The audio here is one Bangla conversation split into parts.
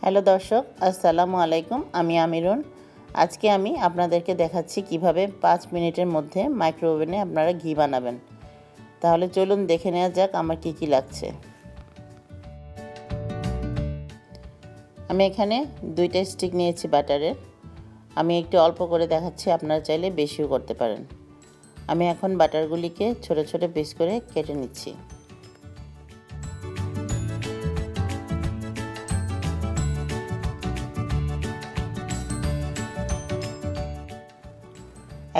হ্যালো দর্শক, আসসালামু আলাইকুম। আমি আমিরুন। আজকে আমি আপনাদেরকে দেখাচ্ছি কিভাবে 5 মিনিটের মধ্যে মাইক্রো ওভেনে আপনারা ঘি বানাবেন। তাহলে চলুন দেখে নেওয়া যাক আমার কি কি লাগছে। আমি এখানে 2টা স্টিক নিয়েছি বাটারের। আমি একটু অল্প করে দেখাচ্ছি, আপনারা চাইলে বেশিও করতে পারেন। আমি এখন বাটারগুলিকে ছোট ছোট পিস করে কেটে নিচ্ছি।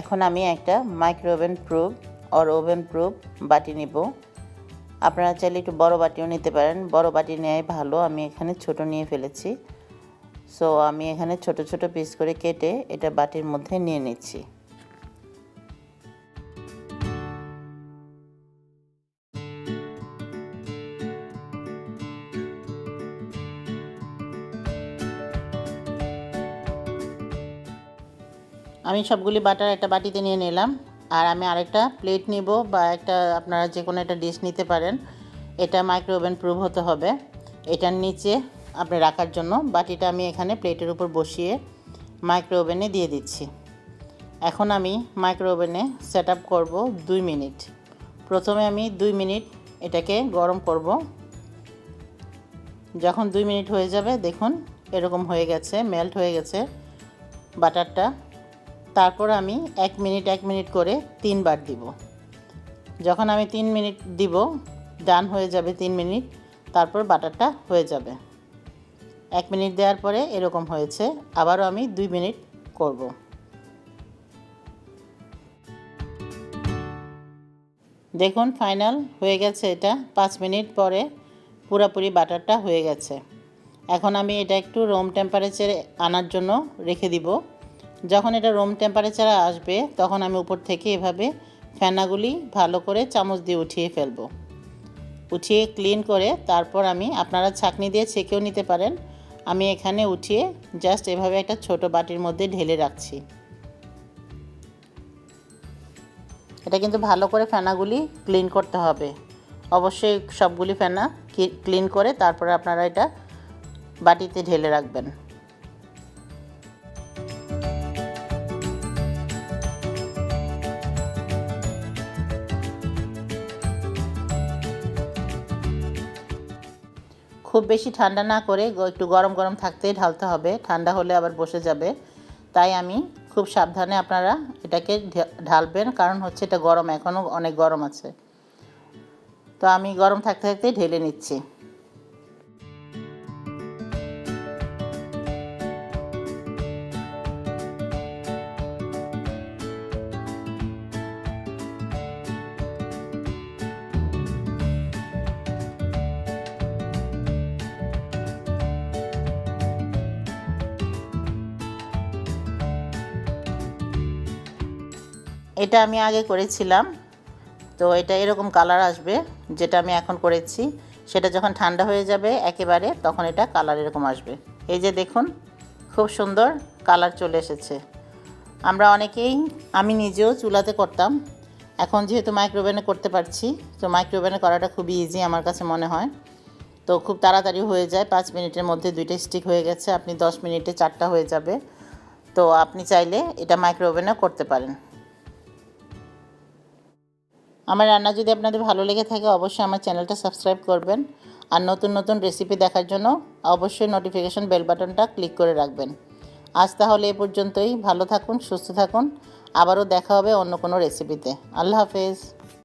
এখন আমি একটা মাইক্রো ওভেন প্রুফ বাটি নিব। আপনারা চাইলে একটু বড় বাটিও নিতে পারেন, বড় বাটি নেওয়াই ভালো। আমি এখানে ছোট নিয়ে ফেলেছি। সো আমি এখানে ছোট ছোট পিস করে কেটে এটা বাটির মধ্যে নিয়ে নিচ্ছি। আমি সবগুলি বাটার একটা বাটিতে নিয়ে নিলাম। আর আমি আরেকটা প্লেট নিব, বা একটা আপনারা যে কোনো একটা ডিশ নিতে পারেন। এটা মাইক্রো ওভেন প্রুফ হতে হবে। এটার নিচে আপনি রাখার জন্য বাটিটা আমি এখানে প্লেটের উপর বসিয়ে মাইক্রো ওভেনে দিয়ে দিচ্ছি। এখন আমি মাইক্রো ওভেনে সেট আপ করবো 2 মিনিট। প্রথমে আমি 2 মিনিট এটাকে গরম করব। যখন 2 মিনিট হয়ে যাবে, দেখুন এরকম হয়ে গেছে, মেল্ট হয়ে গেছে বাটারটা। তারপর আমি 1 মিনিট করে 3 বার দিব। যখন আমি 3 মিনিট দিব, ডান হয়ে যাবে 3 মিনিট, তারপর বাটারটা হয়ে যাবে। 1 মিনিট দেওয়ার পরে এরকম হয়েছে, আবারও আমি 2 মিনিট করব। দেখুন ফাইনাল হয়ে গেছে। এটা 5 মিনিট পরে পুরোপুরি বাটারটা হয়ে গেছে। এখন আমি এটা একটু রুম টেম্পারেচারে আনার জন্য রেখে দিব। যখন এটা রুম টেম্পারেচারে আসবে, তখন আমি উপর থেকে এভাবে ফেনাগুলি ভালো করে চামচ দিয়ে উঠিয়ে ফেলব। উঠিয়ে ক্লিন করে তারপর আপনারা ছাঁকনি দিয়ে ছেঁকেও নিতে পারেন। আমি এখানে উঠিয়ে জাস্ট এভাবে একটা ছোট বাটির মধ্যে ঢেলে রাখছি। এটা কিন্তু ভালো করে ফেনাগুলি ক্লিন করতে হবে। অবশ্যই সবগুলি ফেনা ক্লিন করে তারপরে আপনারা এটা বাটিতে ঢেলে রাখবেন। খুব বেশি ঠান্ডা না করে একটু গরম গরম থাকতেই ঢালতে হবে, ঠান্ডা হলে আবার বসে যাবে। তাই আমি খুব সাবধানে আপনারা এটাকে ঢালবেন, কারণ হচ্ছে এটা গরম, এখনও অনেক গরম আছে। তো আমি গরম থাকতে থাকতেই ঢেলে নিচ্ছি। এটা আমি আগে করেছিলাম, তো এটা এরকম কালার আসবে। যেটা আমি এখন করেছি সেটা যখন ঠান্ডা হয়ে যাবে একেবারে, তখন এটা কালার এরকম আসবে। এই যে দেখুন, খুব সুন্দর কালার চলে এসেছে। আমরা অনেকেই, আমি নিজেও চুলাতে করতাম, এখন যেহেতু মাইক্রোওভেনে করতে পারছি, তো মাইক্রোওভেনে করাটা খুবই ইজি আমার কাছে মনে হয়। তো খুব তাড়াতাড়ি হয়ে যায়, 5 মিনিটের মধ্যে 2টা স্টিক হয়ে গেছে। আপনি 10 মিনিটে 4টা হয়ে যাবে। তো আপনি চাইলে এটা মাইক্রোওভেনে করতে পারেন। আমার রান্না যদি আপনাদের ভালো লেগে থাকে, অবশ্যই আমার চ্যানেলটা সাবস্ক্রাইব করবেন। আর নতুন নতুন রেসিপি দেখার জন্য অবশ্যই নোটিফিকেশন বেল বাটনটা ক্লিক করে রাখবেন। আজ তাহলে এ পর্যন্তই। ভালো থাকুন, সুস্থ থাকুন। আবারও দেখা হবে অন্য কোনো রেসিপিতে। আল্লাহ হাফেজ।